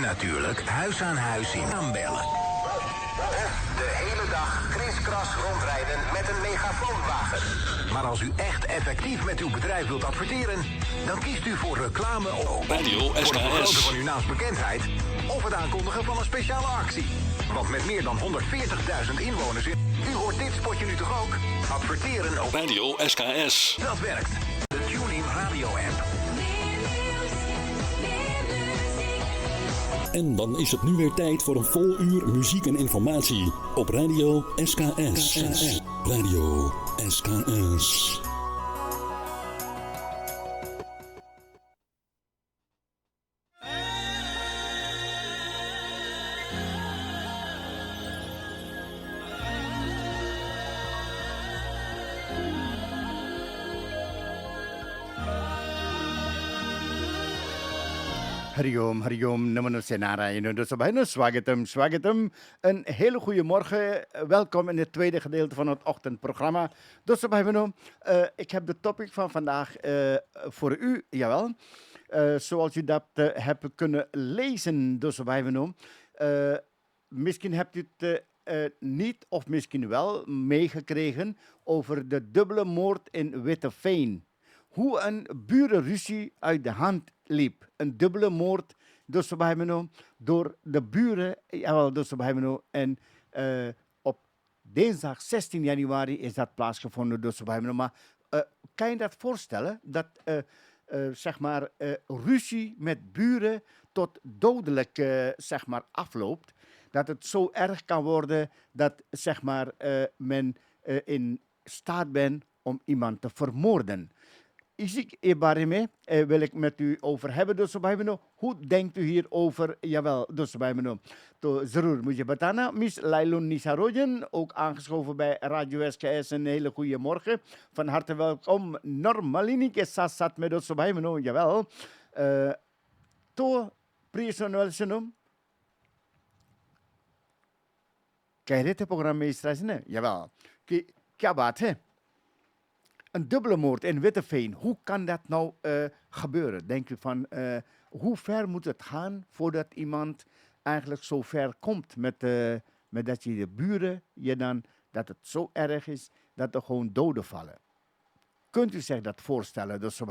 Natuurlijk huis aan huis in aanbellen. De hele dag kriskras rondrijden met een megafoonwagen. Maar als u echt effectief met uw bedrijf wilt adverteren, dan kiest u voor reclame op Radio voor het SKS. vergroten van uw naamsbekendheid of het aankondigen van een speciale actie. Want met meer dan 140.000 inwoners u hoort dit spotje nu toch ook? Adverteren op Radio SKS. Dat werkt. De TuneIn Radio app. En dan is het nu weer tijd voor een vol uur muziek en informatie op Radio SKS. Radio SKS. Hariom, Namo Senarayana. Dus bijna swagatum. Een hele goede morgen. Welkom in het tweede gedeelte van het ochtendprogramma. Dus bijna, ik heb de topic van vandaag voor u, jawel. Zoals u dat hebt kunnen lezen, dus bijna. Misschien hebt u het niet of misschien wel meegekregen over de dubbele moord in Witteveen. Hoe een burenruzie uit de hand liep. Een dubbele moord door de buren. En op dinsdag 16 januari is dat plaatsgevonden. Maar kan je dat voorstellen? Dat ruzie met buren tot dodelijk afloopt. Dat het zo erg kan worden dat men in staat bent om iemand te vermoorden. Isik Ebarime wil ik met u over hebben. Dus hoe denkt u hierover? Jawel, dus to Zerur Mujabatana, Miss Lailun Nisarojen, ook aangeschoven bij Radio SKS. Een hele goede morgen. Van harte welkom. Normalinike Sassat met dus jawel. To Prisonuelsenum. Kijk, dit programma is jawel. Kabat, hè? Een dubbele moord in Witteveen. Hoe kan dat nou gebeuren? Denk u van, hoe ver moet het gaan voordat iemand eigenlijk zo ver komt met dat je de buren, dat het zo erg is dat er gewoon doden vallen? Kunt u zich dat voorstellen? Dus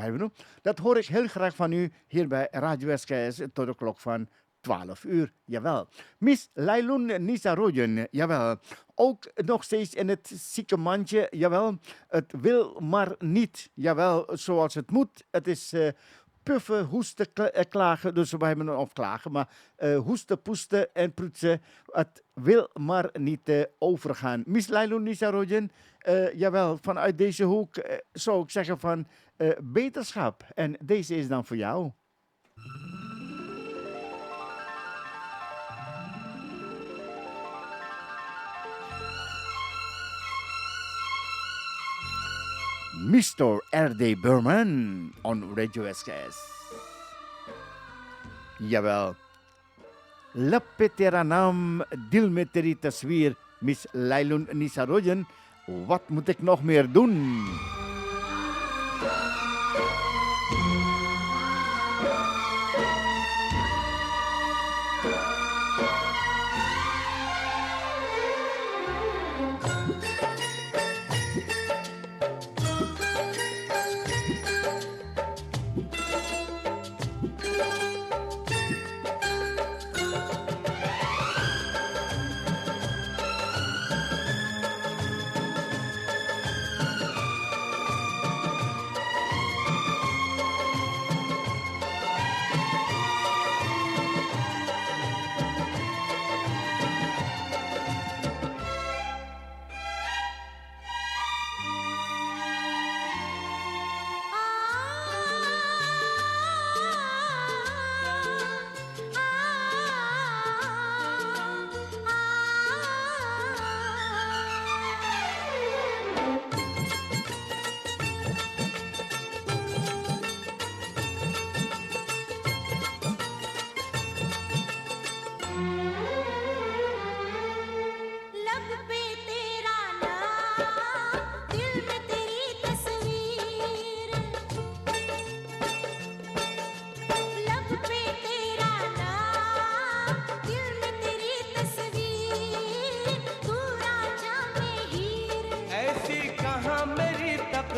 dat hoor ik heel graag van u hier bij Radio SKS tot de klok van 12 uur, jawel. Miss Lailun Nisarojen, jawel. Ook nog steeds in het ziekenmandje, jawel. Het wil maar niet, jawel, zoals het moet. Het is puffen, hoesten, klagen, dus wij hebben of klagen, maar hoesten, poesten en proetsen. Het wil maar niet overgaan. Miss Lailun Nisarojen, jawel, vanuit deze hoek zou ik zeggen van beterschap. En deze is dan voor jou. Mr. R.D. Burman on Radio SKS. Jawel. Lapeteranam dilmeteri taswir, Miss Lailun Nisarojen. Wat moet ik nog meer doen?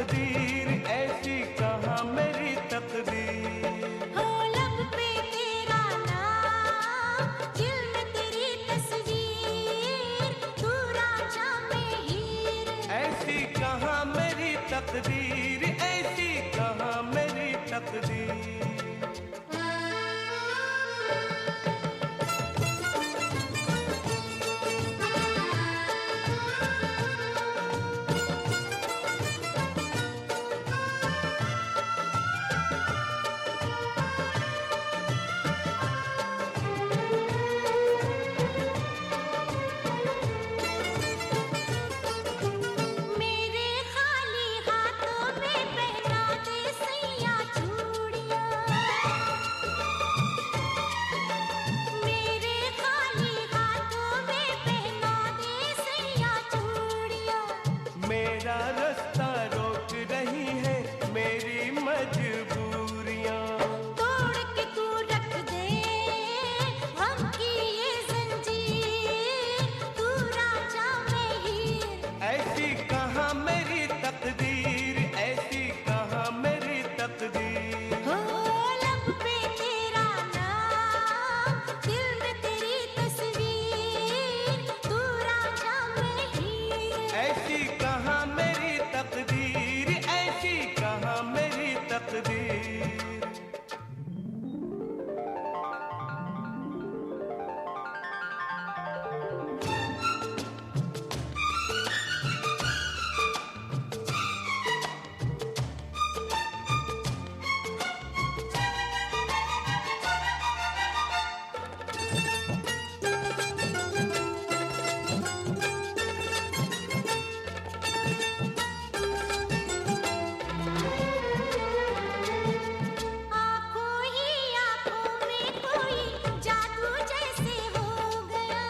तकदीर ऐसी कहाँ मेरी तकदीर। हो लब पे तेरा नाम, दिल में तेरी तस्वीर, तू राजा में हीर। ऐसी कहाँ मेरी तकदीर, ऐसी कहाँ मेरी तकदीर। मेरे खाली हाथों में पहना दे सैया चूड़ियां। मेरे खाली हाथों में पहना दे सैया चूड़ियां। मेरा रास्ता रोक रही है मेरी मजबूरियां। तोड़ के तू रख दे गम की ये जंजीर, तू राजा में हीर। ऐसी कहाँ मेरी तकदीर, ऐसी कहाँ मेरी तकदीर। हो लब पे तेरा नाम, दिल में तेरी तस्वीर, तू राजा में हीर। ऐसी कहाँ मेरी तकदीर, ऐसी कहाँ मेरी तकदीर। आँखों ही आँखों में कोई जादू जैसे हो गया।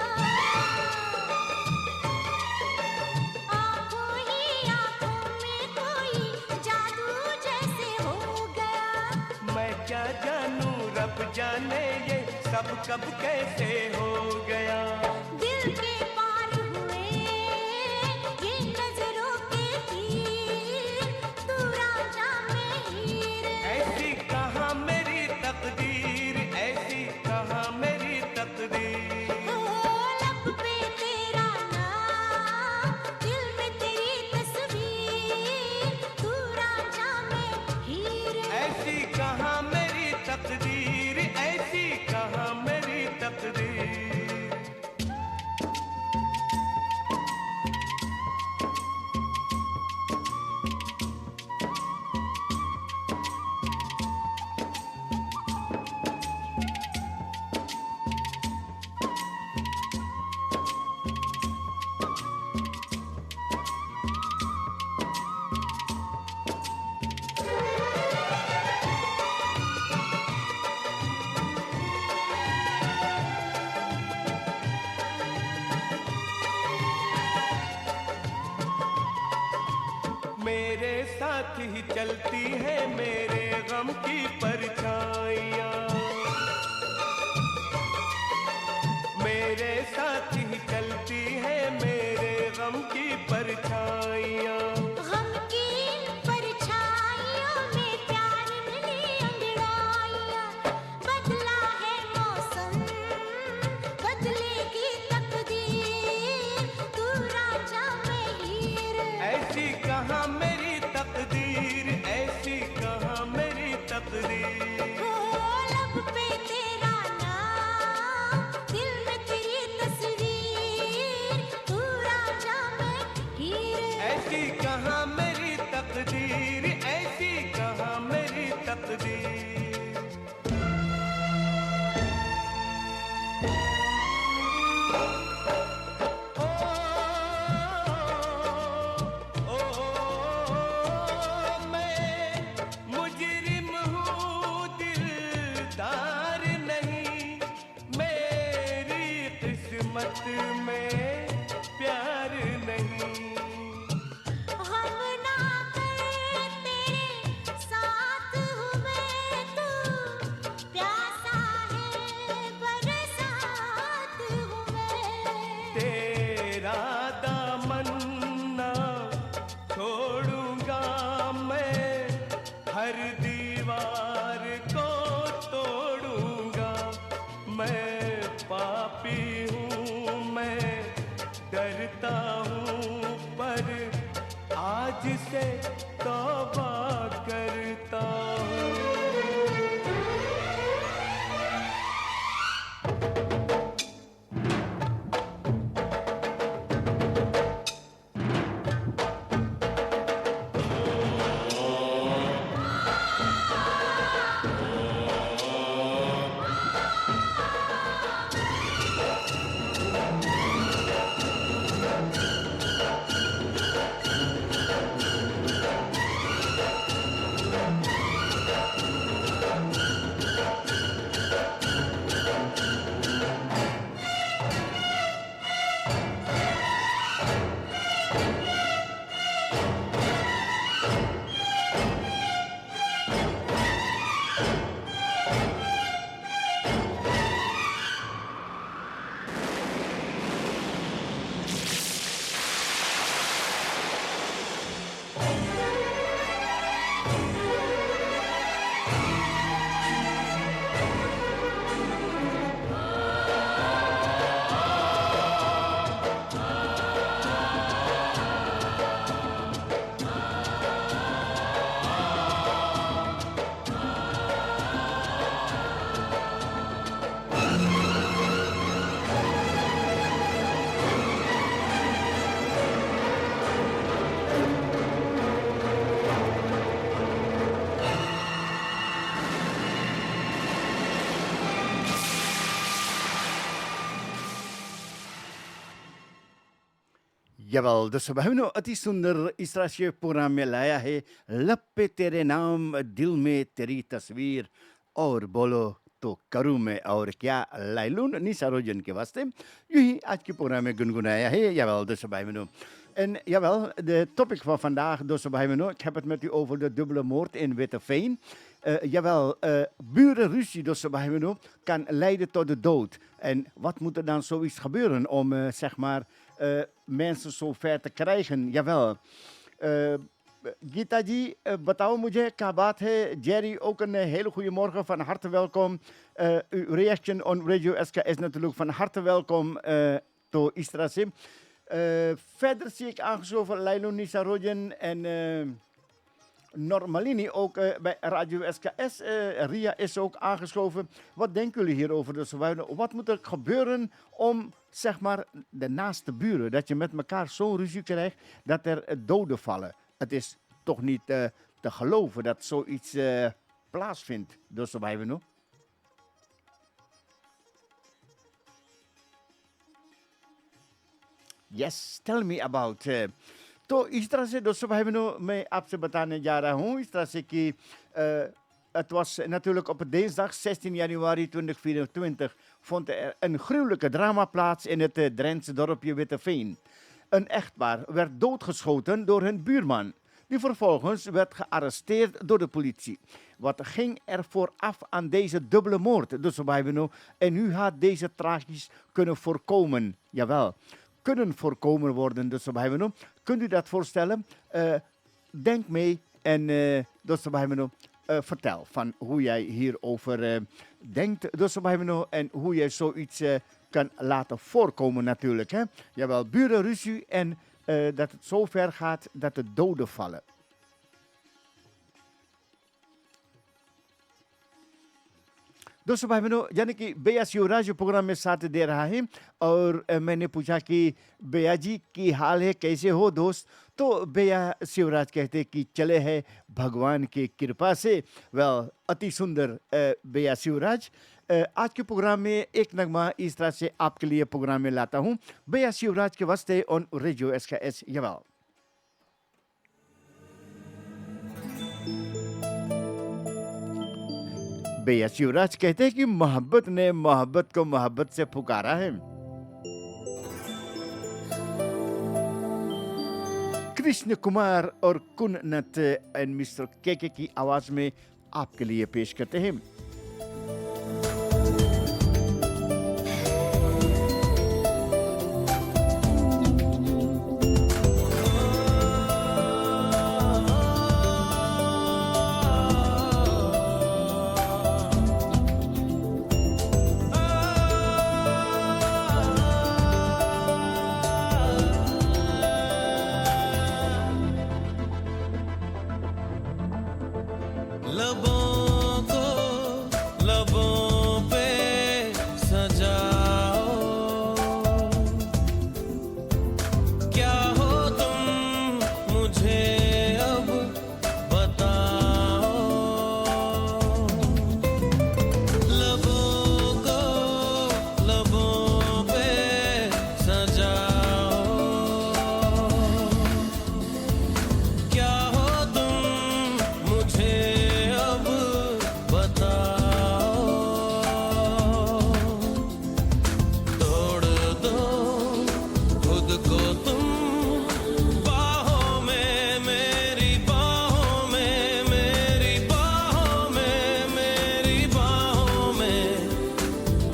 आँखों ही आँखों में कोई जादू जैसे हो गया। मैं क्या जानूं रब जाने ये सब कब कैसे हो गया। दिल के पार हुए ये नजरों के तीर, तू राजा में हीर। ऐसी कहाँ मेरी तकदीर, ऐसी कहाँ मेरी तकदीर। हो लब पे तेरा नाम, दिल में तेरी तस्वीर, तू राजा में हीर। ऐसी कहाँ मेरी तकदीर, ऐसी कहाँ मेरी तकदीर। मेरे साथ ही चलती है मेरे गम की परछाइयाँ। मेरे साथ ही चलती है मेरे गम की परछाइयाँ। गम की परछाइयों में प्यार मिली अंगड़ाइयाँ। बदला है मौसम, बदलेगी तकदीर, तू राजा में हीर। ऐसी कहाँ मेरी तकदीर, ऐसी कहाँ मेरी तकदीर। हो लब पे तेरा नाम, दिल में तेरी तस्वीर, तू राजा में हीर। ऐसी आज से तौबा करता हूँ। Jawel, dus we hebben nu अति सुंदर इस तरह से प्रोग्राम में लाया है लब पे तेरे नाम दिल में तेरी तस्वीर और बोलो तो करूँ मैं और क्या लाइलून निसारोजन के वास्ते यही आज के प्रोग्राम में गुनगुनाया है. Jawel, dus we hebben nu. En jawel, de topic van vandaag, dus we hebben nu, ik heb het met u over de dubbele moord in Witteveen. Jawel, burenruzie, dus we hebben nu, kan leiden tot de dood. En wat moet er dan zoiets gebeuren om, zeg maar, mensen zo ver te krijgen? Jawel. Gita ji, बताओ मुझे क्या बात है. Jerry, ook een hele goede morgen, van harte welkom. Uw reaction on Radio SKS natuurlijk van harte welkom. To Istrasi. Verder zie ik aangeschoven Lailo Nisarojen en Normalini ook bij Radio SKS. Ria is ook aangeschoven. Wat denken jullie hierover? Dus wat moet er gebeuren om, zeg maar, de naaste buren, dat je met elkaar zo'n ruzie krijgt dat er doden vallen? Het is toch niet te geloven dat zoiets plaatsvindt. Dus wij hebben nu. Yes, tell me about. तो इस तरह से दोस्तों भाई बहनों मैं आपसे बताने जा रहा हूँ इस तरह से कि het was natuurlijk op dinsdag 16 januari 2024 vond er een gruwelijke drama plaats in het Drentse dorpje Witteveen. Een echtpaar werd doodgeschoten door hun buurman, die vervolgens werd gearresteerd door de politie. Wat ging er vooraf aan deze dubbele moord? Dus wij hebben nu, en u had deze tragisch kunnen voorkomen. Jawel, kunnen voorkomen worden. Dus wij hebben nu, kunt u dat voorstellen? Denk mee en dus wij hebben nu. Vertel van hoe jij hierover denkt, dus wij hebben nu, en hoe jij zoiets kan laten voorkomen natuurlijk. Hè? Jawel, burenruzie en dat het zo ver gaat dat er doden vallen. दोस्तों भाई बहनों, यानी कि बेया Shivraj programme में साथ दे रहा है और मैंने पूछा कि बेया जी की हाल है, कैसे हो दोस्त? तो बेया शिवराज कहते कि चले हैं भगवान की कृपा से. वेल, अति सुंदर बेया शिवराज. आज के प्रोग्राम में एक नगमा इस तरह से आपके लिए प्रोग्राम में लाता हूँ. बेया शिवराज के वास्ते ऑन रेडियो SKS. जवाब बेया शिवराज कहते हैं कि मोहब्बत ने मोहब्बत को मोहब्बत से पुकारा है. कृष्ण कुमार और कुन्नत एंड मिस्टर केके की आवाज में आपके लिए पेश करते हैं. लबों को लबों पे सजाओ, क्या हो तुम मुझे अब बताओ, लबों को लबों पे सजाओ, क्या हो तुम मुझे अब बताओ, तोड़ दो खुद को तुम बाहों में, मेरी बाहों में, मेरी बाहों में, मेरी बाहों में,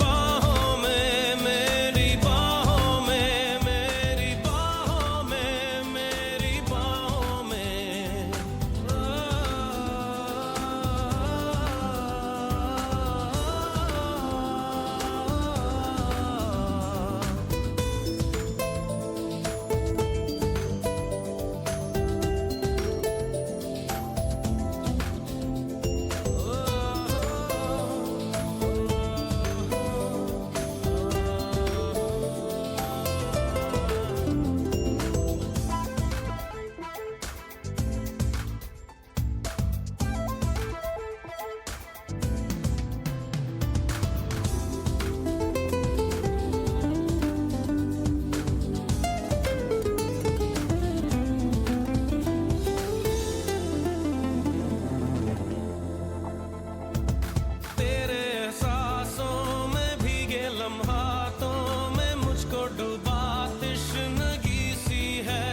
बाहों में, मेरी बाहों में, मेरी बाहों में, मेरी बाहों में, तेरे एहसासों में भीगे लम्हातों में मुझको डूबा तश्नगी सी है,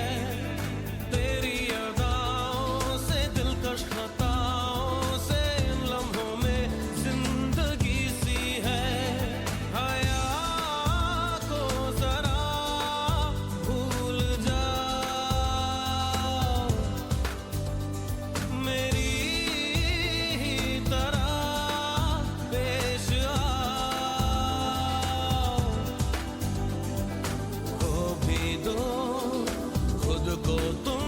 तेरी अदाओं से दिलकश खताओं से इन लम्हों में जिंदगी सी है, हया को जरा भूल जाओ, मेरी ही तरह पेश आओ, खो भी दो खुद को तुम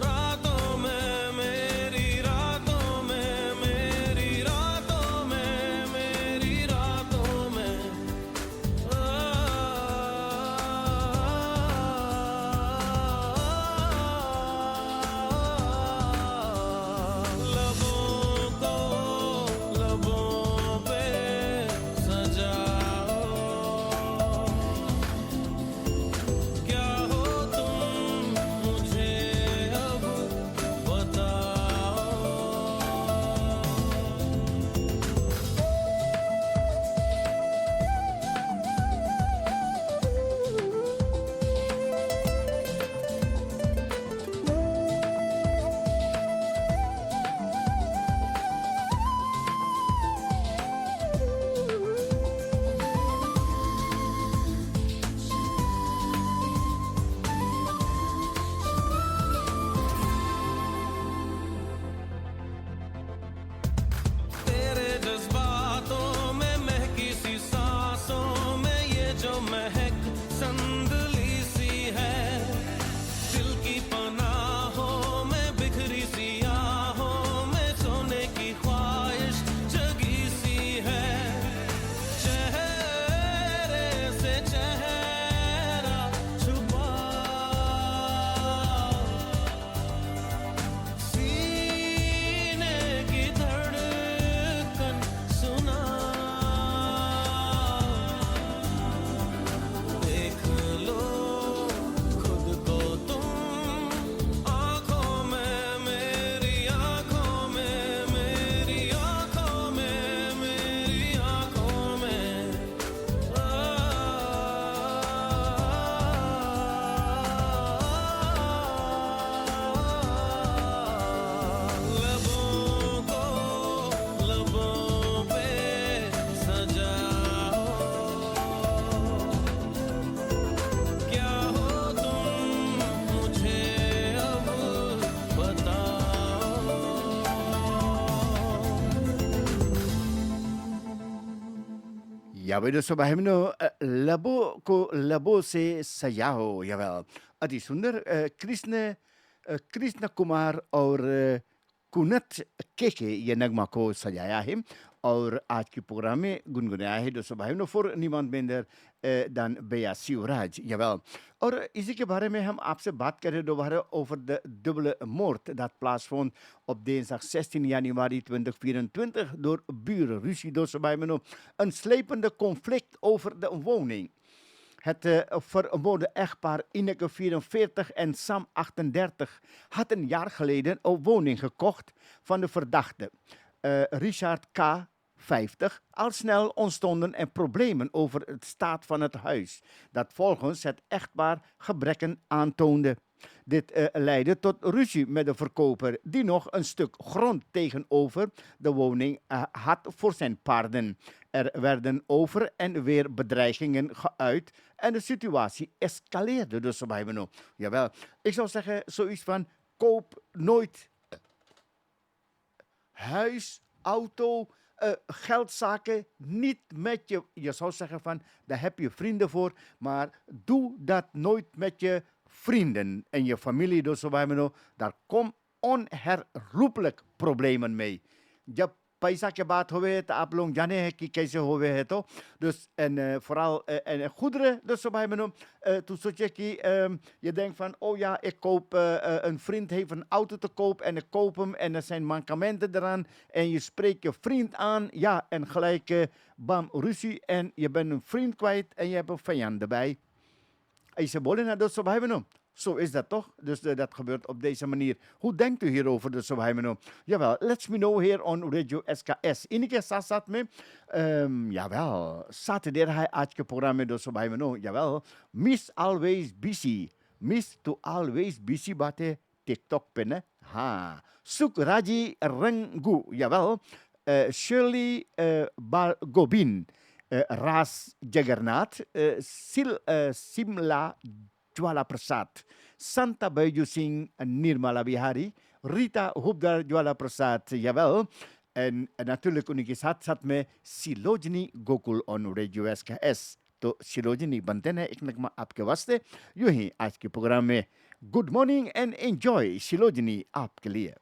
रातों में, मेरी रातों में, मेरी रातों में, मेरी रातों में, लबों को लबों पे सजाओ, क्या हो तुम मुझे अब बताओ, तेरे जज्बातों में महकी सी सांसों में ये जो महक संदली सी है, दिल की पनाहों में बिखरी सी आहों में सोने की ख्वाहिश जगी सी है, चेहरे से चेहरा छुपाओ, सीने की धड़कन सुनाओ, देख लो खुद को तुम आँखों में, मेरी आँखों में, मेरी आँखों में, मेरी आँखों में, लबों को लबों पे सजाओ, क्या हो तुम मुझे अब बताओ, Jawel, dus we hebben nu labo को लबों से सजाओ, jawel. अति सुंदर कृष्ण कृष्ण कुमार और कुनत के ये नगमा को सजाया है और आज के प्रोग्राम में गुनगुनाया है दोस्तों भाइयों voor niemand minder dan Bea Sioraj, jawel. और इसी के बारे में हम आपसे बात करें दोबारा over de dubbele moord dat plaatsvond op dinsdag 16 januari 2024 door burenruzie door Sobaimeno. Een slepende conflict over de woning. Het vermoorde echtpaar Ineke 44 en Sam 38 had een jaar geleden een woning gekocht van de verdachte Richard K. 50. Al snel ontstonden er problemen over het staat van het huis, dat volgens het echtpaar gebreken aantoonde. Dit leidde tot ruzie met de verkoper, die nog een stuk grond tegenover de woning had voor zijn paarden. Er werden over en weer bedreigingen geuit en de situatie escaleerde dus bij me. Jawel, ik zou zeggen zoiets van koop nooit huis, auto, geldzaken niet met je zou zeggen van, daar heb je vrienden voor, maar doe dat nooit met je vrienden en je familie. Dus daar komt onherroepelijk problemen mee. जब पैसा की बात होवे तो आप लोग जाने हैं कि कैसे होवे है तो vooral goederen dus bij me toen soort je denkt van oh ja ik koop een vriend heeft een auto te koop en ik koop hem en er zijn mankementen eraan en je spreekt je vriend aan ja en gelijk bam ruzie en je bent een vriend kwijt en je hebt een vijand erbij. En ze willen naar dus bij me. Zo is dat toch? Dus dat gebeurt op deze manier. Hoe denkt u hierover, dus Subhaimeno? Jawel, let me know here on Radio SKS. Inike साथ में jawel, Saturday है आज के programme में दोस्तों भाई बहनों jawel, Miss Always Busy, Miss to Always Busy बातें TikTok पे न हाँ, Sukraji Rengu jawel, Shirley Balgobin, Ras Jagannath, Simla Jwala Prasad, Santa Baiju Singh Nirmala Bihari, Rita Hubdar Jwala Prasad, jawel. En natuurlijk उनके साथ साथ में सिलोजनी Gokul on radio SKS. तो सिलोजनी बनते हैं एक नगमा आपके वास्ते यूं ही आज के प्रोग्राम में गुड मॉर्निंग एंड एंजॉय सिलोजनी आपके लिए.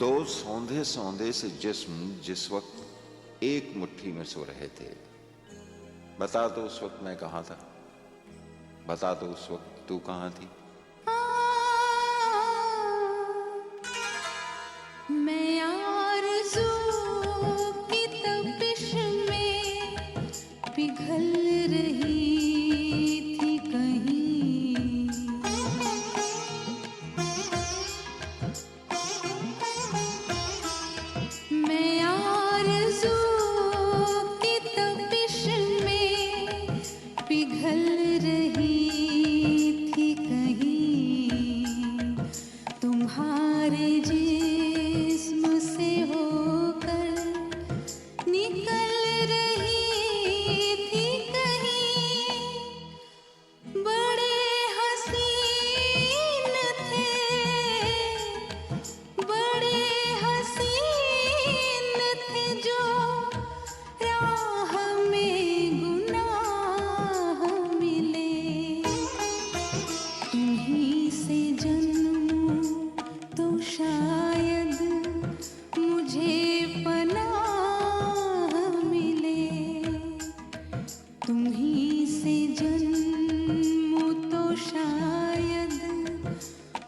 दो सौंधे सौंधे से जिस्म जिस वक्त एक मुट्ठी में सो रहे थे, बता दो उस वक्त मैं कहाँ था, बता दो उस वक्त तू कहाँ थी. मैं आरज़ू की तपिश में पिघल रही थी कहीं, मैं आरज़ू की तपिश में पिघल रही थी कहीं. शायद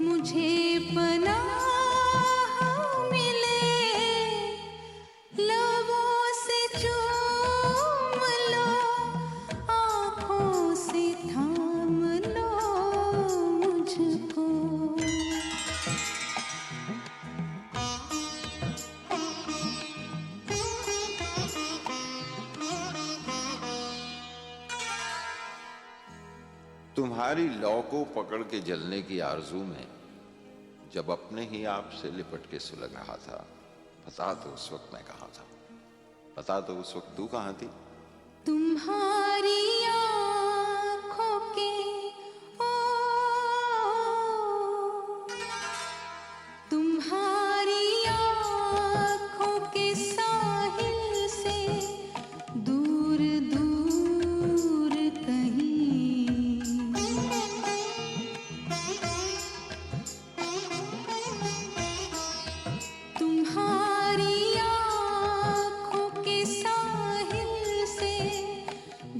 मुझे पनाह मिले लबों से चूम लो आँखों से थाम लो मुझको तुम्हारी लौ को पकड़ के जलने की आरजू में जब अपने ही आप से लिपट के सुलग रहा था, बता दो उस वक्त मैं कहाँ था, बता दो उस वक्त तू कहाँ थी। तुम्हारी आँखों के ओ तुम्हारी आँखों के साहिल से दूर दूर कहीं तुम्हारी आँखों के साहिल से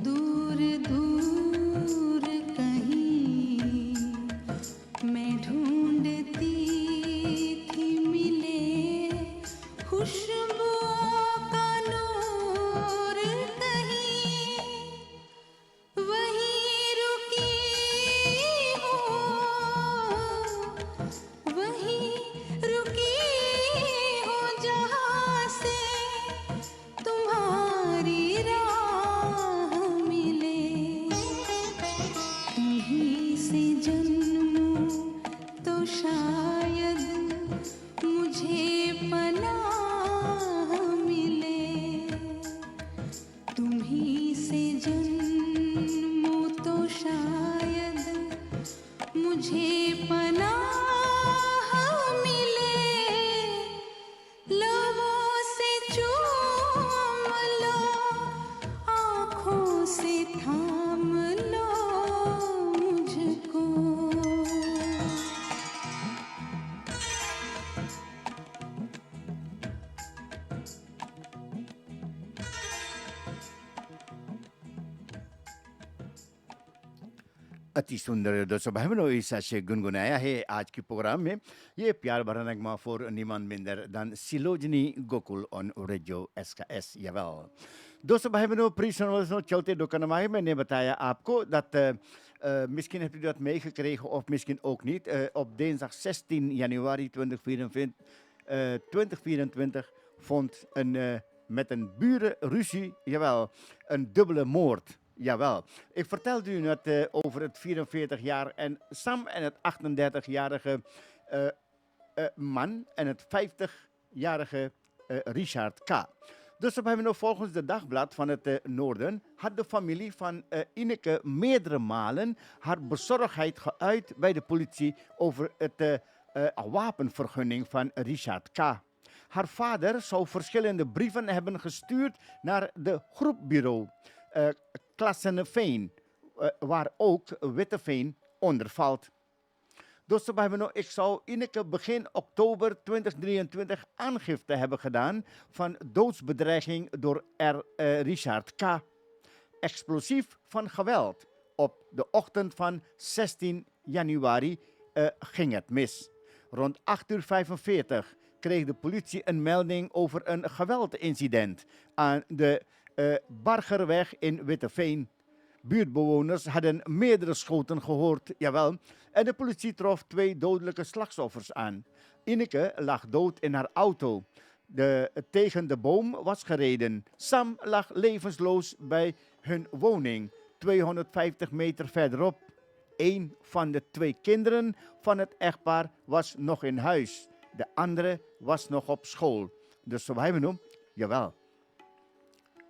दूर दूर कहीं मैं ढूंढती थी मिले खुशबुओं का नूर कहीं वहीं रुकी हूँ वहीं रुकी हूँ जहाँ से तुम्हारी राह मिले तुम्हीं से जन्मूं तो शायद मुझे पनाह मिले तुम्हीं से जन्मूं तो शायद मुझे पनाह मिले लबों से चूम लो आँखों से थाम लो मुझको अति सुंदर दोस्तों भाई बहनों इस से गुनगुनाया है आज के प्रोग्राम में ये प्यार भरा नगमा for Niman Binder dan Silojini Gokul on Radio SKS jawel. दोस्तों भाई बहनों pre चलते dokanamai मैंने बताया आपको dat misschien hebt u dat meegekregen of misschien ook niet. Op dinsdag 16 januari 2024 vond met een burenruzie, jawel, een dubbele moord. Jawel. Ik vertelde u net over het 44 jaar en Sam en het 38-jarige man en het 50-jarige Richard K. Dus we hebben nog volgens de dagblad van het Noorden had de familie van Ineke meerdere malen haar bezorgdheid geuit bij de politie over het wapenvergunning van Richard K. Haar vader zou verschillende brieven hebben gestuurd naar de groepbureau Klasseneveen, waar ook Witteveen onder valt. Dus ik zou Ineke begin oktober 2023 aangifte hebben gedaan van doodsbedreiging door Richard K. Explosief van geweld. Op de ochtend van 16 januari ging het mis. Rond 8:45 kreeg de politie een melding over een geweldincident aan de Bargerweg in Witteveen. Buurtbewoners hadden meerdere schoten gehoord, jawel, en de politie trof 2 dodelijke slachtoffers aan. Ineke lag dood in haar auto. Tegen de boom was gereden. Sam lag levensloos bij hun woning, 250 meter verderop. 1 van de 2 kinderen van het echtpaar was nog in huis. De andere was nog op school. Dus zo hebben we hem, jawel.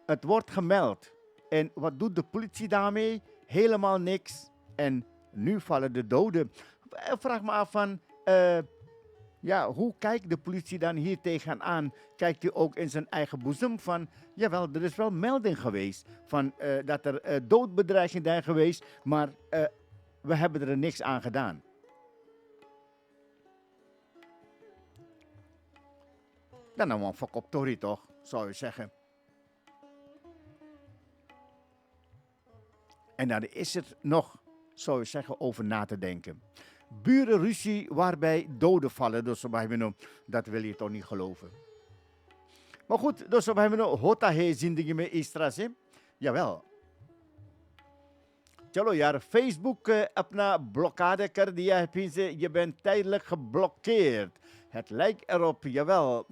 Het wordt gemeld. En wat doet de politie daarmee? Helemaal niks. En nu vallen de doden. Ik vraag me af van, hoe kijkt de politie dan hier tegenaan? Kijkt u ook in zijn eigen boezem van, jawel, er is wel melding geweest van dat er doodbedreiging zijn geweest, maar we hebben er niks aan gedaan. Dan nou een fakoptori toch, zou je zeggen. En dan is er nog zou je zeggen, over na te denken. Burenruzie waarbij doden vallen, dus dat wil je toch niet geloven. Maar goed, dus होता है जिंदगी में इस तरह से jawel. चलो यार Facebook अपना ब्लॉकाde कर दिया है फिर से je bent tijdelijk geblokkeerd. Het lijkt erop, jawel,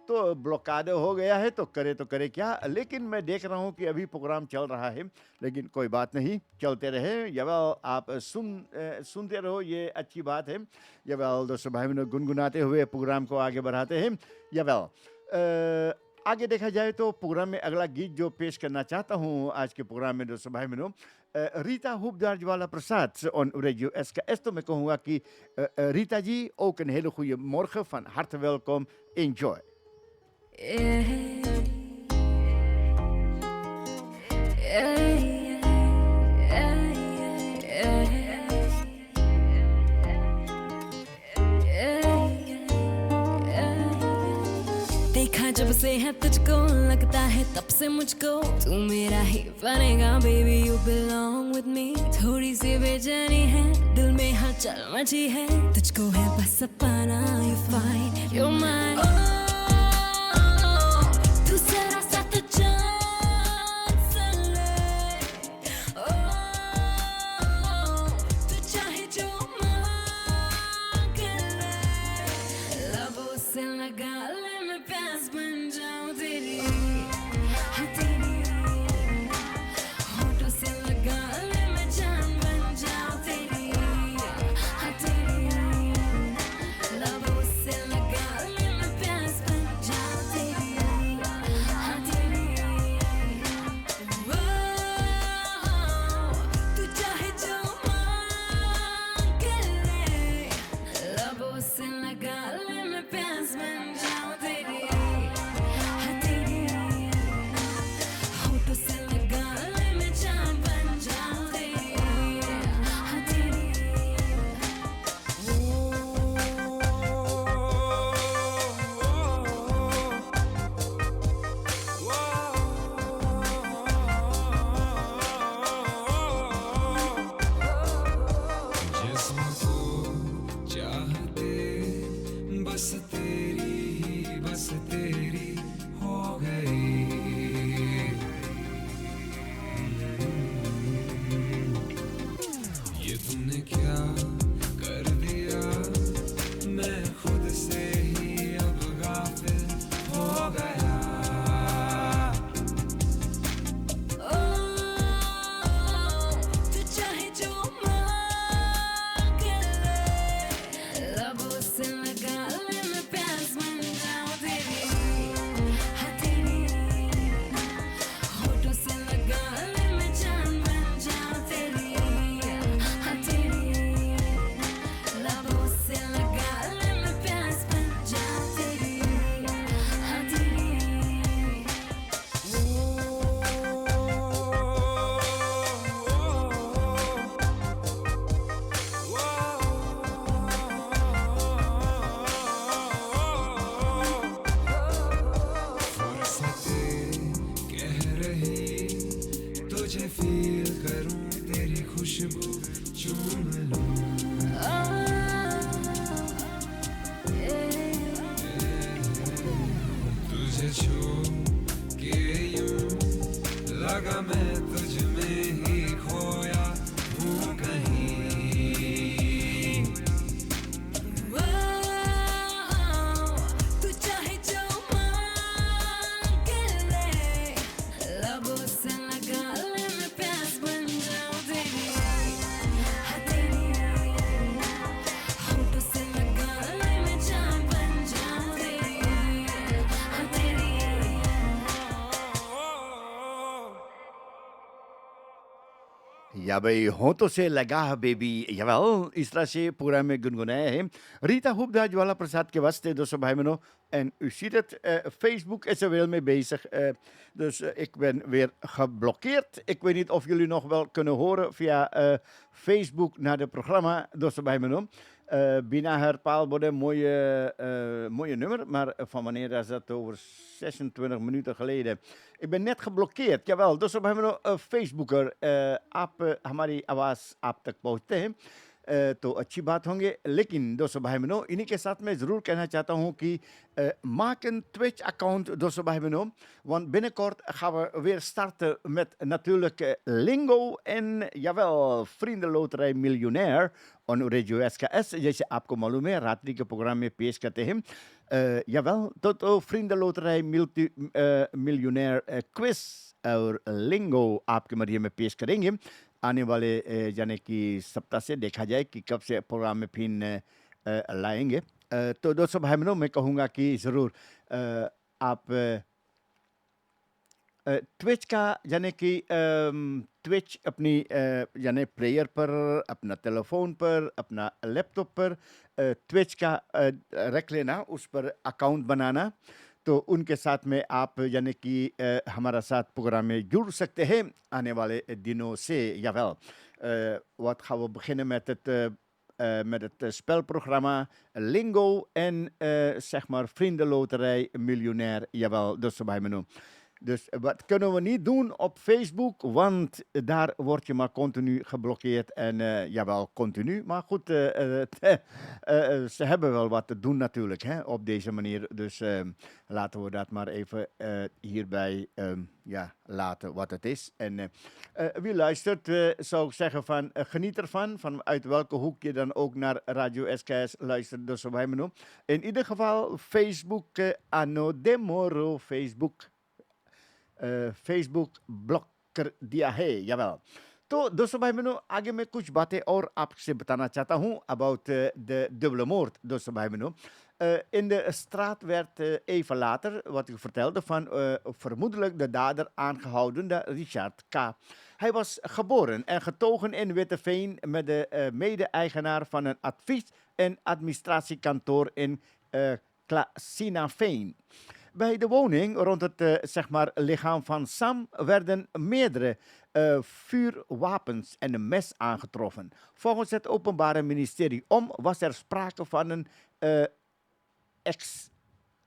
तो ब्लॉकाde हो गया है तो करे क्या लेकिन मैं देख रहा हूँ कि अभी प्रोग्राम चल रहा है लेकिन कोई बात नहीं चलते रहे जवाल आप सुनते रहो ये अच्छी बात है जवाल दोस्तों भाई बहनों गुनगुनाते हुए प्रोग्राम को आगे बढ़ाते हैं जवाल आगे देखा जाए तो प्रोग्राम में अगला गीत जो पेश करना चाहता हूँ आज के प्रोग्राम में दोस्तों भाई बहनों Rita Hoepdaar-Djwala Prasad on Radio SKS. तो मैं कहूँगा कि Rita जी ook een hele goede morgen van harte welkom. Enjoy. देखा जब से है तुझको लगता है तब से मुझको तू मेरा ही बनेगा baby you belong with me थोड़ी सी बेचैनी है दिल में हलचल मची है तुझको है बस सपना you fine you're mine तू जरा सा तो जान से ले तू चाहे जो मांग ले लबों से लगा ले मैं प्यास बन जाऊं तेरी हाँ तेरी होठों से लगा ले मैं जान बन जाऊं तेरी हाँ तेरी लबों से लगा ले मैं प्यास बन जाऊं तेरी हाँ तेरी तू चाहे जो मांग ले लबों से लगा ले मैं प्यास बन जाऊं तेरी हाँ तेरी होठों से लगा ले मैं जान बन जाऊं तेरी हाँ तेरी जिस्म को चाहते बस तेरी हो गई ये तुमने क्या कर दिया मैं खुद से ही अब गाफिल हो गया तू चाहे जो मांग ले लबों से लगा ले मैं प्यास बन जाऊं तेरी हाँ तेरी होठों से लगा ले मैं जान बन जाऊं तेरी हाँ तेरी लबों से लगा ले मैं प्यास बन जाऊं तेरी हाँ तेरी फुर्सतें कह रही तुझे फील करूं तेरी खुशबू चूम लूं तुझे छू के यूं लगा मैं तुझ में ही खोया हूँ कहीं तू चाहे जो मांग ले लबों से लगा ले मैं प्यास बन जाऊं तेरी हाँ तेरी होठों से लगा ले मैं जान बन जाऊं तेरी हाँ तेरी Ja, bij होठों से लगा बेबी jawel इस तरह से पूरा में गुनगुनाया है रीता हुब्दार ज्वाला प्रसाद के वास्ते दोस्तों भाई बहनों En u ziet het, Facebook is er wel mee bezig. Dus ik ben weer geblokkeerd. Ik weet niet of jullie nog wel kunnen horen via Facebook naar het programma. Dus bij me noem. Bina Herpaalbode, mooie nummer. Maar van wanneer is dat? Over 26 minuten geleden. Ik ben net geblokkeerd. Jawel, dus op hebben we een Facebooker. Aap Hamari Awas Aap Takpote. तो अच्छी बात होंगे लेकिन दोस्तों भाई बहनों इन्हीं के साथ मैं ज़रूर कहना चाहता हूँ कि maak een Twitch-account, dosso bij me. Want binnenkort gaan we weer starten met natuurlijk Lingo en jawel, Vriendenloterij Miljonair on Radio SKS. जैसे आपको मालूम है रात्रि के प्रोग्राम में पेश करते हैं jawel, तो Vriendenloterij Miljonair quiz और Lingo आपके मरिए में पेश करेंगे. आने वाले यानी कि सप्ताह से देखा जाए कि कब से प्रोग्राम में फिर लाएंगे. तो दोस्तों भाई बहनों मैं कहूँगा कि ज़रूर आप ट्विच का यानी कि ट्विच अपनी यानी प्लेयर पर, अपना टेलीफोन पर, अपना लैपटॉप पर ट्विच का रख लेना, उस पर अकाउंट बनाना. तो उनके साथ में आप यानी कि हमारा साथ प्रोग्राम में जुड़ सकते हैं आने वाले दिनों से. Jawel, wat gaan we beginnen met het spelprogramma Lingo en zeg maar Vriendenloterij Miljonair. Jawel, dat is bij me nu. Dus wat kunnen we niet doen op Facebook, want daar word je maar continu geblokkeerd. En jawel, continu. Maar goed, ze hebben wel wat te doen natuurlijk hè, op deze manier. Dus laten we dat maar even hierbij laten wat het is. En wie luistert, zou ik zeggen van geniet ervan. Van uit welke hoek je dan ook naar Radio SKS luistert. Dus wij me noemen. In ieder geval Facebook, Anno Demoro, Facebook blocker दिया है jawel. तो दोस्तों भाई बहनों आगे मैं कुछ बातें और आपसे बताना चाहता हूँ about de dubbele moord. दोस्तों भाई बहनों in de straat werd even later, wat ik vertelde, van vermoedelijk de dader aangehouden, de Richard K. Hij was geboren en getogen in Witteveen met de mede-eigenaar van een advies- en administratiekantoor in Klasinaveen. Bij de woning rond het zeg maar, lichaam van Sam werden meerdere vuurwapens en een mes aangetroffen. Volgens het Openbaar Ministerie was er sprake van een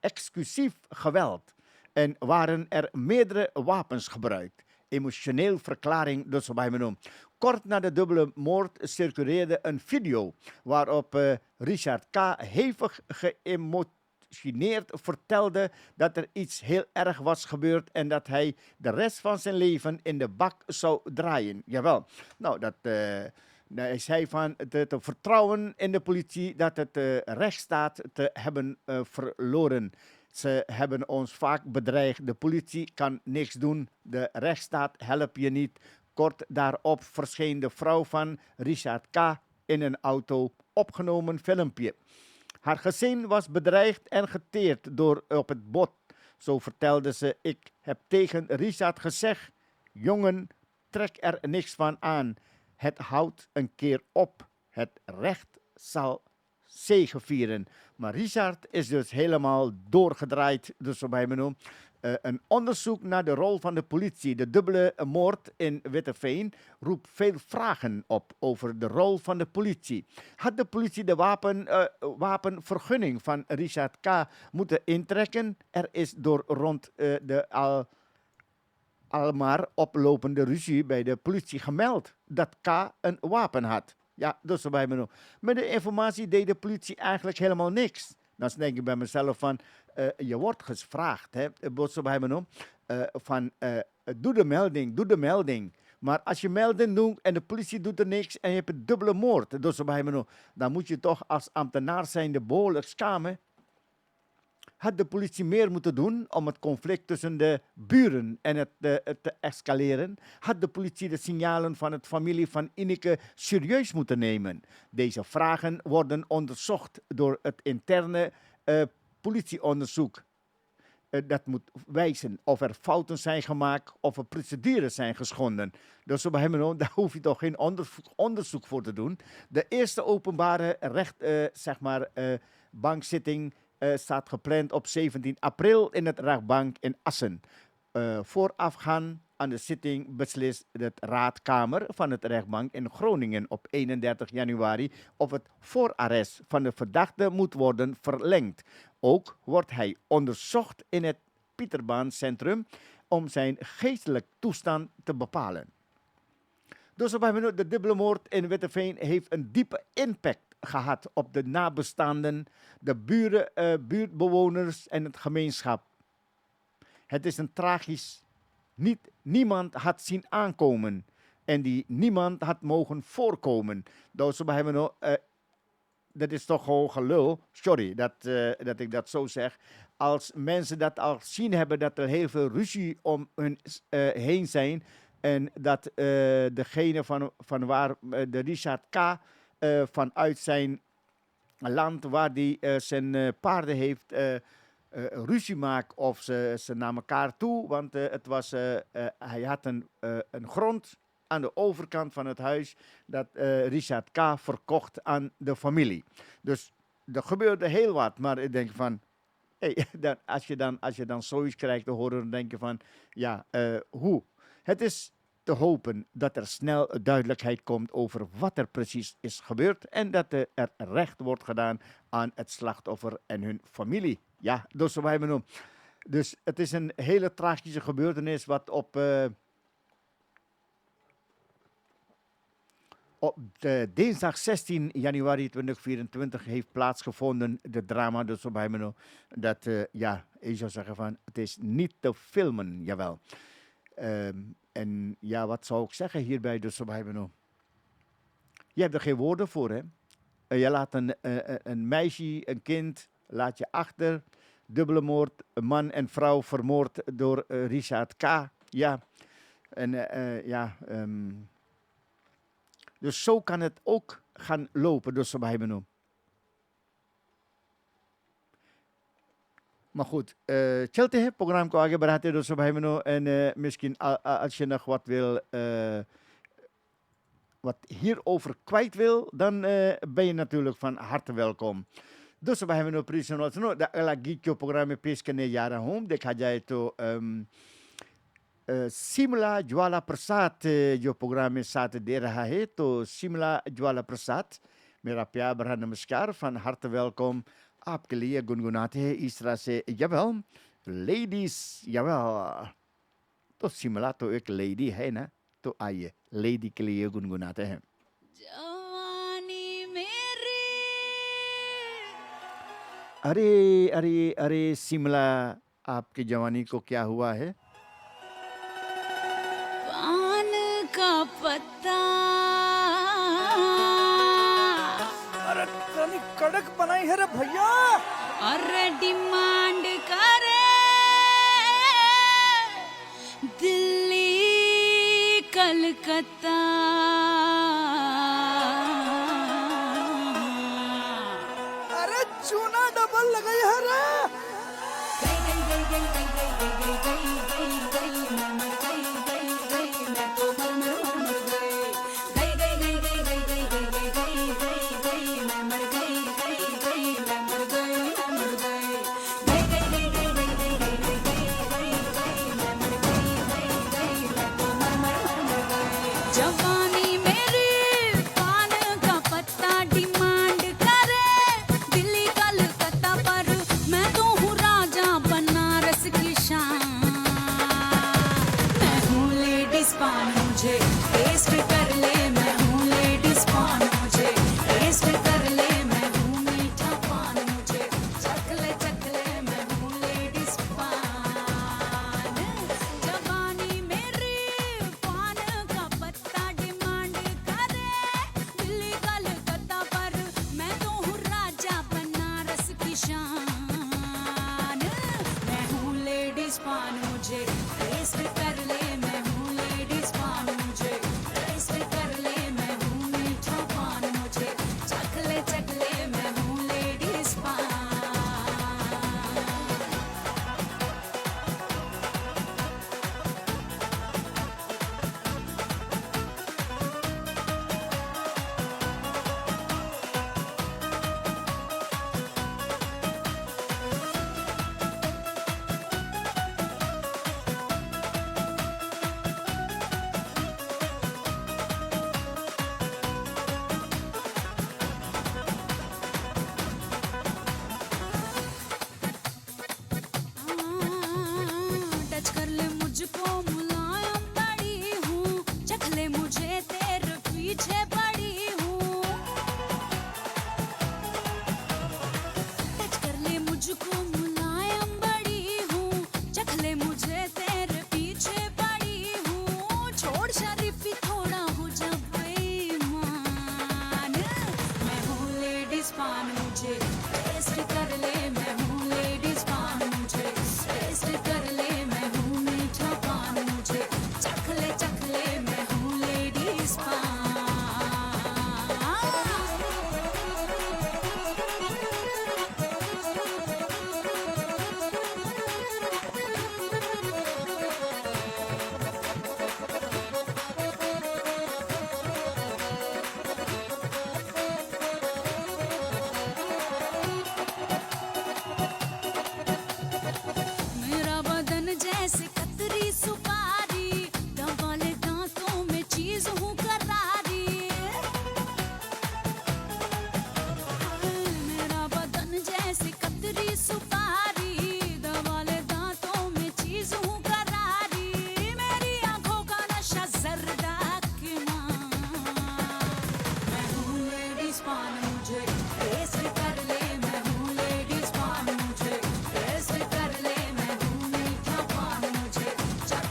exclusief geweld en waren er meerdere wapens gebruikt. Emotioneel verklaring dus bij me noem. Kort na de dubbele moord circuleerde een video waarop Richard K. hevig geëmotioneerd vertelde dat er iets heel erg was gebeurd en dat hij de rest van zijn leven in de bak zou draaien. Jawel. Nou, hij zei van het vertrouwen in de politie dat het rechtsstaat te hebben verloren. Ze hebben ons vaak bedreigd. De politie kan niks doen. De rechtsstaat helpt je niet. Kort daarop verscheen de vrouw van Richard K. in een auto opgenomen filmpje. Haar gezin was bedreigd en geteerd door op het bot. Zo vertelde ze, ik heb tegen Richard gezegd, jongen, trek er niks van aan. Het houdt een keer op. Het recht zal zegevieren. Maar Richard is dus helemaal doorgedraaid, dus bij me noem. Een onderzoek naar de rol van de politie, de dubbele moord in Witteveen, roept veel vragen op over de rol van de politie. Had de politie de wapenvergunning van Richard K. moeten intrekken? Er is rond de almaar oplopende ruzie bij de politie gemeld dat K. een wapen had. Ja, dus bij me. Met de informatie deed de politie eigenlijk helemaal niks. Dan denk ik bij mezelf van, je wordt gevraagd, hè, van doe de melding. Maar als je melding doet en de politie doet er niks en je hebt een dubbele moord, dan moet je toch als ambtenaar zijn de behoorlijk schamen. Had de politie meer moeten doen om het conflict tussen de buren en het te escaleren? Had de politie de signalen van het familie van Ineke serieus moeten nemen? Deze vragen worden onderzocht door het interne politieonderzoek. Dat moet wijzen of er fouten zijn gemaakt of er procedures zijn geschonden. Dus daar hoef je toch geen onderzoek voor te doen. De eerste openbare bankzitting staat gepland op 17 april in het rechtbank in Assen. Voorafgaan aan de zitting beslist de raadkamer van het rechtbank in Groningen op 31 januari of het voorarrest van de verdachte moet worden verlengd. Ook wordt hij onderzocht in het Pieterbaancentrum om zijn geestelijke toestand te bepalen. Dus de dubbele moord in Witteveen heeft een diepe impact gehad op de nabestaanden, de buurtbewoners en het gemeenschap. Het is een tragisch, niemand had zien aankomen en die niemand had mogen voorkomen. Dus dat is toch gewoon gelul. Sorry dat ik dat zo zeg. Als mensen dat al zien hebben, dat er heel veel ruzie om hun heen zijn. En dat degene van waar de Richard K. Vanuit zijn land waar hij zijn paarden heeft ruzie maakt of ze naar elkaar toe. Want hij had een grond aan de overkant van het huis dat Richard K. verkocht aan de familie. Dus er gebeurde heel wat. Maar ik denk van, hey, als je dan zoiets krijgt te horen, dan denk je van, ja, hoe? Het is te hopen dat er snel duidelijkheid komt over wat er precies is gebeurd en dat er recht wordt gedaan aan het slachtoffer en hun familie. Ja, dus we hebben dus het is een hele tragische gebeurtenis wat op dinsdag 16 januari 2024 heeft plaatsgevonden, de drama. Dus we hebben dat, ik zou zeggen van, het is niet te filmen, jawel. En ja, wat zou ik zeggen hierbij? Dus we hebben je hebt er geen woorden voor, hè? Je laat een meisje, een kind, laat je achter. Dubbele moord, een man en vrouw vermoord door Richard K. Ja, en dus zo kan het ook gaan lopen, dus we hebben Maar goed, chelte het programma ko aage बढ़ाते दोस्तों भाई बहनों en misschien als je nog wat wil wat hierover kwijt wil, dan ben je natuurlijk van harte welkom. Doस्तों भाई बहनों प्रिय सुनो the lagi के programme में पेश करने जा रहा हूँ देखा जाए तो शिमला ज्वाला प्रसाद जो प्रोग्राम में साथ दे रहा है तो शिमला ज्वाला प्रसाद मेरा प्यार भरा नमस्कार van harte welkom. आपके लिए गुनगुनाते हैं इस तरह से जवाल लेडीज जवाल तो शिमला तो एक लेडी है ना तो आइए लेडी के लिए गुनगुनाते हैं जवानी मेरी अरे अरे अरे शिमला आपकी जवानी को क्या हुआ है पान का पत्ता अरे तनी कड़क बनाई है रे भैया अरे डिमांड करे दिल्ली कलकत्ता अरे चूना डबल लगाई है रे जवानी मेरी पान का पत्ता डिमांड करे दिल्ली कलकत्ता पर मैं तो हूँ राजा बनारस की शान पान मुझे टेस्ट कर ले, मैं हूँ लेडीज पान मुझे टेस्ट कर ले, मैं हूँ मीठा पान मुझे चख ले, मैं हूँ लेडीज पान। मेरा बदन जैसे कतरी सुपारी, दबाले दांतों में चीज हूँ करारी। मेरा बदन जैसे कतरी सुपारी, दबाले दांतों में चीज हूँ करारी। मेरी आंखों का नशा जर्दा की माँ, मैं हूँ लेडीज पान मुझे टेस्ट कर ले, मैं हूँ लेडीज पान मुझे टेस्ट कर ले, मैं हूँ मीठा पान मुझे चख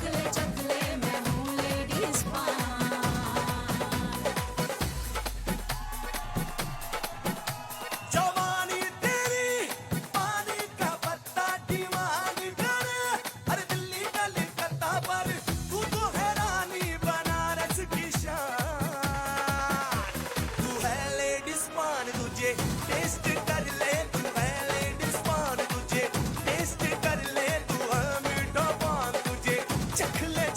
ले, मैं हूँ लेडीज पान। जवानी तेरी पानी का पत्ता दीवान करे, अरे दिल्ली कलकत्ता पर तू तो है रानी बनारस की शान। तू है लेडीज पान तुझे टेस्ट कर ले, तू है लेडीज पान तुझे टेस्ट कर ले, तू है मीठा पान तुझे चख ले,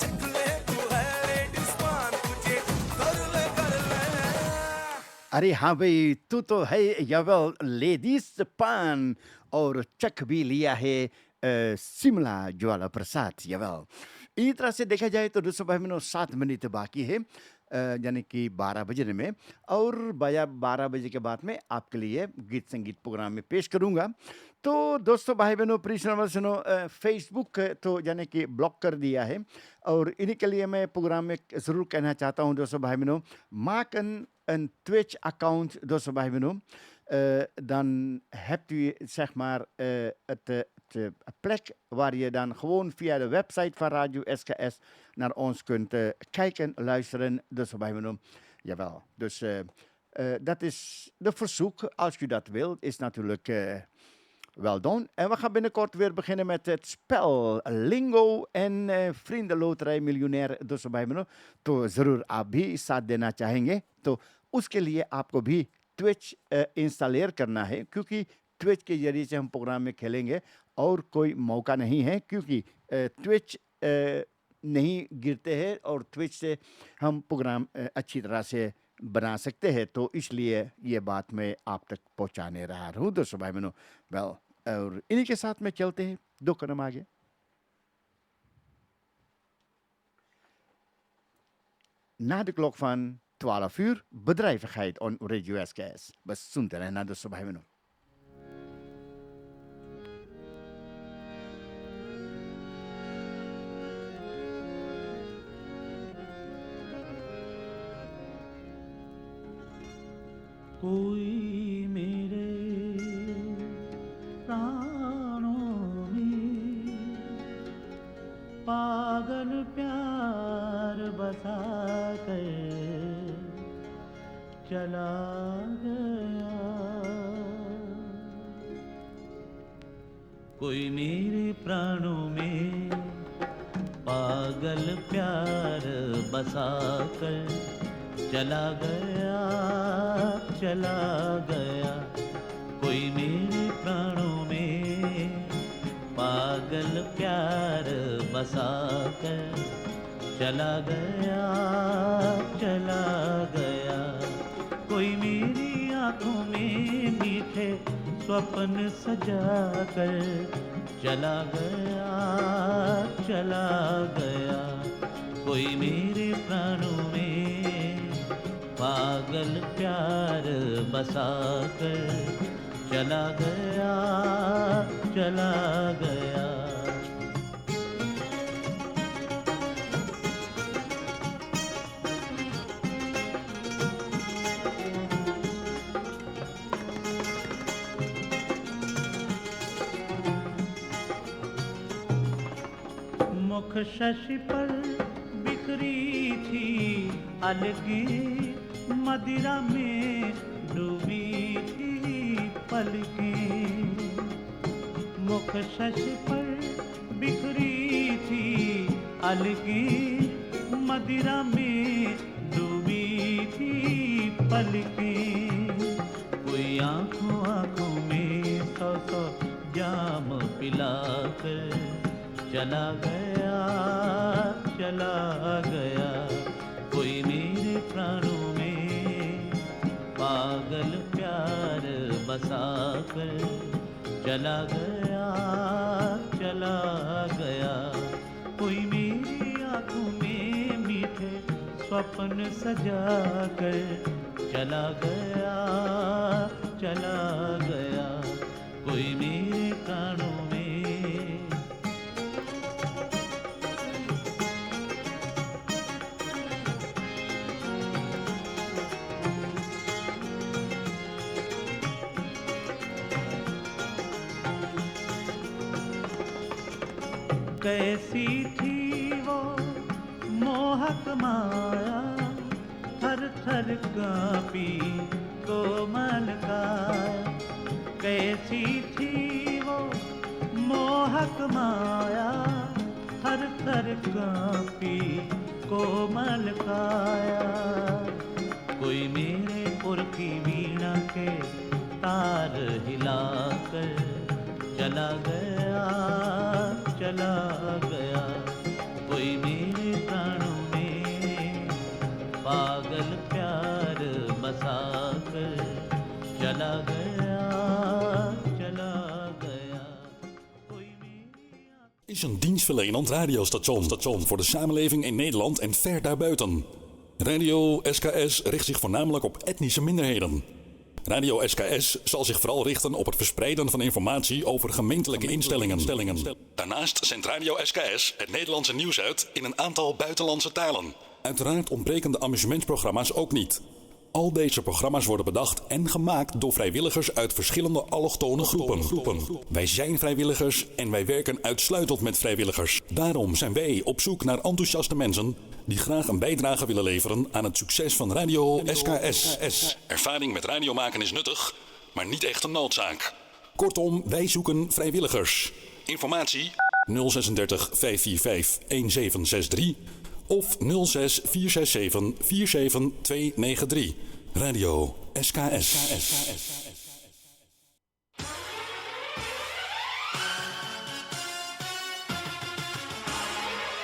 तू है लेडीज पान तुझे कर ले। अरे हाँ भाई, तू तो है यवल लेडीज पान और चख भी लिया है शिमला ज्वाला प्रसाद यवल। इसी तरह से देखा जाए तो 7 मिनट बाकी है यानी कि 12 बजने में, और 12 बजे के बाद में आपके लिए गीत संगीत प्रोग्राम में पेश करूंगा। तो दोस्तों, भाई बहनों, प्रिय सुनो, फेसबुक तो यानी कि ब्लॉक कर दिया है, और इन्हीं के लिए मैं प्रोग्राम में ज़रूर कहना चाहता हूं दोस्तों भाई बहनों, maak een Twitch-account, doorzo bij me dan hebt u zeg maar het plek waar je dan gewoon via de website van Radio SKS naar ons kunt kijken, luisteren, doorzo bij me. Jawel, dus dat is de verzoek. Als u dat wilt, is natuurlijk wel doen. En we gaan binnenkort weer beginnen met het spel Lingo en Vriendenloterij Miljonair, दोस्तों भाई बहनों। तो ज़रूर आप भी साथ देना चाहेंगे तो उसके लिए आपको भी ट्विच इंस्टॉलेर करना है, क्योंकि ट्विच के जरिए से हम प्रोग्राम में खेलेंगे और कोई मौका नहीं है, क्योंकि ट्विच नहीं गिरते हैं और ट्विच से हम प्रोग्राम अच्छी तरह से बना सकते हैं। तो इसलिए ये बात मैं आप तक पहुंचाने रहा हूँ दोस्तों भाई बहनों। वेल, और इन्हीं के साथ में चलते हैं 2 कदम आगे। Na de klok van 12 uur, bedrijvigheid on Radio SKS. Besunter en na de sobhayveno. कोई मेरे प्राणों में पागल प्यार बसा कर चला गया, कोई मेरे प्राणों में पागल प्यार बसा कर चला गया, चला गया, कोई मेरे प्राणों में पागल प्यार बसा कर चला गया, चला गया, कोई मेरी आंखों में मीठे स्वप्न सजा कर चला गया, चला गया, कोई मेरे प्राणों में पागल प्यार बसा कर चला गया, चला गया। मुख शशि पर बिखरी थी अलगी, मदिरा में डूबी थी पलकें मुख शशि पर बिखरी थी अलगें मदिरा में डूबी थी पलकें कोई आंखों आंखों में सौ सौ जाम पिलाकर चला गया कोई मेरे प्राणों में पागल प्यार बसाकर चला गया कोई मेरी आंखों में मीठे स्वप्न सजाकर चला गया कोई मेरे प्राणों में कैसी थी वो मोहक माया थर थर कांपी कोमल काया कैसी थी वो मोहक माया थर थर कांपी कोमल काया कोई मेरे पुर की वीणा के तार हिलाकर चला गया कोई मेरे प्राणों में पागल प्यार बसाकर चला गया कोई मेरी Is een dienstverlenend radiostation voor de samenleving in Nederland en ver daarbuiten. Radio SKS richt zich voornamelijk op etnische minderheden. Radio SKS zal zich vooral richten op het verspreiden van informatie over gemeentelijke instellingen. Daarnaast zendt Radio SKS het Nederlandse nieuws uit in een aantal buitenlandse talen. Uiteraard ontbreken de amusementsprogramma's ook niet. Al deze programma's worden bedacht en gemaakt door vrijwilligers uit verschillende allochtone groepen. Wij zijn vrijwilligers en wij werken uitsluitend met vrijwilligers. Daarom zijn wij op zoek naar enthousiaste mensen die graag een bijdrage willen leveren aan het succes van Radio SKS. Ervaring met radio maken is nuttig, maar niet echt een noodzaak. Kortom, wij zoeken vrijwilligers. Informatie 036 545 1763 of 06 467 47293. Radio SKS.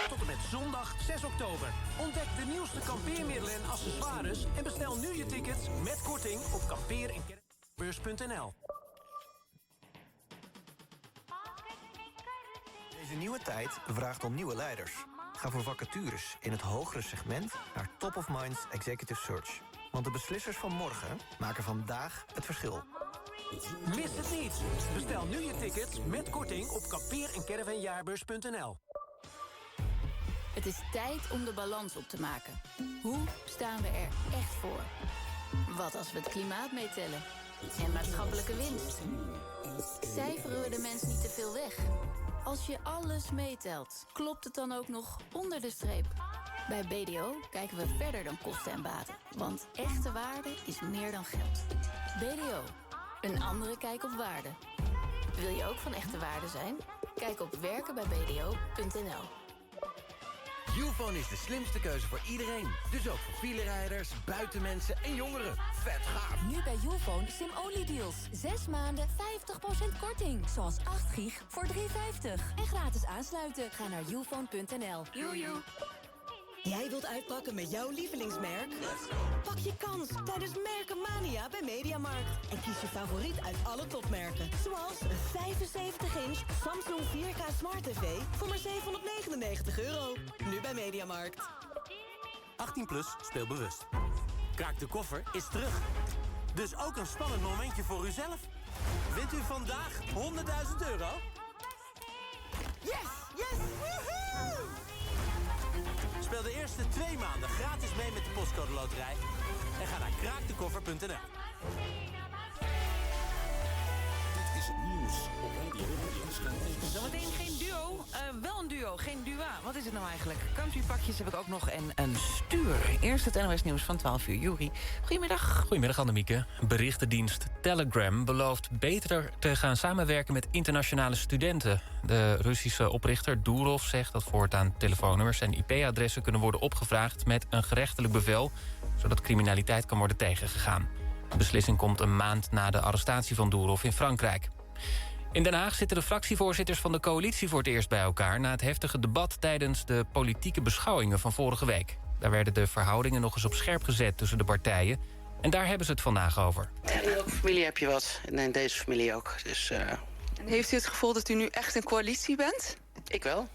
Tot en met zondag 6 oktober. Ontdek de nieuwste kampeermiddelen en accessoires en bestel nu je tickets met korting op kampeer- en kerkbeurs.nl. Deze nieuwe tijd vraagt om nieuwe leiders. Ga voor vacatures in het hogere segment naar Top of Minds Executive Search. Want de beslissers van morgen maken vandaag het verschil. Mis het niet. Bestel nu je tickets met korting op kampeer- en caravanjaarbeurs.nl. Het is tijd om de balans op te maken. Hoe staan we er echt voor? Wat als we het klimaat meetellen? En maatschappelijke winst? Cijferen we de mens niet te veel weg? Als je alles meetelt, klopt het dan ook nog onder de streep? Bij BDO kijken we verder dan kosten en baten. Want echte waarde is meer dan geld. BDO, een andere kijk op waarde. Wil je ook van echte waarde zijn? Kijk op werkenbijbdo.nl. Youfone is de slimste keuze voor iedereen. Dus ook voor filerijders, buitenmensen en jongeren. Vet gaaf. Nu bij Youfone SIM-only deals. 6 maanden 50% korting. Zoals 8 gig voor $3,50. En gratis aansluiten. Ga naar youfone.nl. Joejoe. Jij wilt uitpakken met jouw lievelingsmerk? Pak je kans tijdens Merkenmania bij Mediamarkt. En kies je favoriet uit alle topmerken. Zoals een 75-inch Samsung 4K Smart TV voor maar €799. Nu bij Mediamarkt. 18 plus, speel bewust. Kraak de koffer is terug. Dus ook een spannend momentje voor uzelf. Wint u vandaag €100.000? Yes! Yes! Woehoe! Speel de eerste 2 maanden gratis mee met de Postcode Loterij. En ga naar kraakdekoffer.nl. Dit is het nieuws op Radio SKS. Zometeen geen duo, wel een duo. geen Dua. Wat is het nou eigenlijk? Countrypakjes heb ik ook nog en een stuur. Eerst het NOS Nieuws van 12 uur. Juri, goedemiddag. Goedemiddag, Annemieke. Berichtendienst Telegram belooft beter te gaan samenwerken met internationale studenten. De Russische oprichter Durov zegt dat voortaan telefoonnummers en IP-adressen kunnen worden opgevraagd met een gerechtelijk bevel, zodat criminaliteit kan worden tegengegaan. De beslissing komt een maand na de arrestatie van Durov in Frankrijk. In Den Haag zitten de fractievoorzitters van de coalitie voor het eerst bij elkaar na het heftige debat tijdens de politieke beschouwingen van vorige week. Daar werden de verhoudingen nog eens op scherp gezet tussen de partijen. En daar hebben ze het vandaag over. In elke familie heb je wat. En in deze familie ook. Dus, En heeft u het gevoel dat u nu echt een coalitie bent? Ik wel.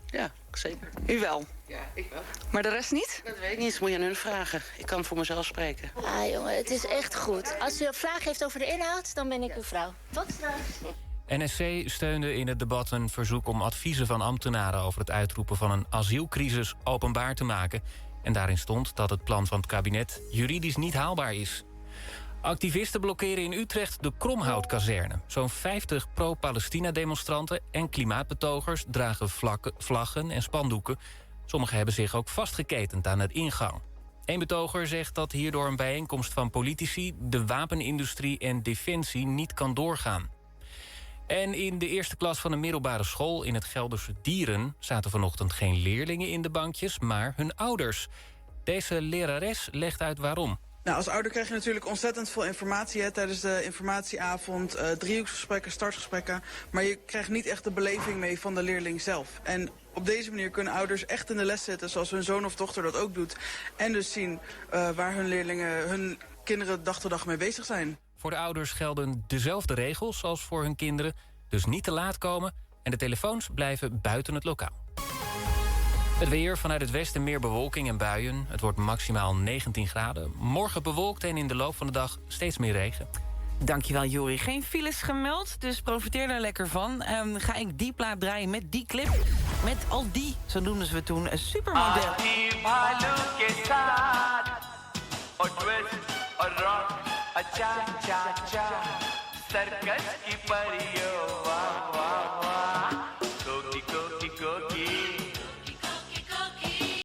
Ja, zeker. U wel? Ja, ik wel. Maar de rest niet? Dat weet ik niet. Dat moet je aan hun vragen. Ik kan voor mezelf spreken. Ah jongen, het is echt goed. Als u een vraag heeft over de inhoud, dan ben ik uw vrouw. Tot straks. NSC steunde in het debat een verzoek om adviezen van ambtenaren over het uitroepen van een asielcrisis openbaar te maken. En daarin stond dat het plan van het kabinet juridisch niet haalbaar is. Activisten blokkeren in Utrecht de Kromhoutkazerne. Zo'n 50 pro-Palestina-demonstranten en klimaatbetogers dragen vlaggen en spandoeken. Sommigen hebben zich ook vastgeketend aan het ingang. Eén betoger zegt dat hierdoor een bijeenkomst van politici, de wapenindustrie en defensie niet kan doorgaan. En in de eerste klas van een middelbare school in het Gelderse Dieren zaten vanochtend geen leerlingen in de bankjes, maar hun ouders. Deze lerares legt uit waarom. Nou, als ouder krijg je natuurlijk ontzettend veel informatie tijdens de informatieavond, driehoeksgesprekken, startgesprekken. Maar je krijgt niet echt de beleving mee van de leerling zelf. En op deze manier kunnen ouders echt in de les zitten, zoals hun zoon of dochter dat ook doet. En dus zien waar hun kinderen dag tot dag mee bezig zijn. Voor de ouders gelden dezelfde regels als voor hun kinderen. Dus niet te laat komen en de telefoons blijven buiten het lokaal. Het weer, vanuit het westen meer bewolking en buien. Het wordt maximaal 19 graden. Morgen bewolkt en in de loop van de dag steeds meer regen. Dankjewel, Jori. Geen files gemeld, dus profiteer daar lekker van. Ga ik die plaat draaien met die clip. Met al die, zo noemden ze we toen, een supermodel. Circus की परी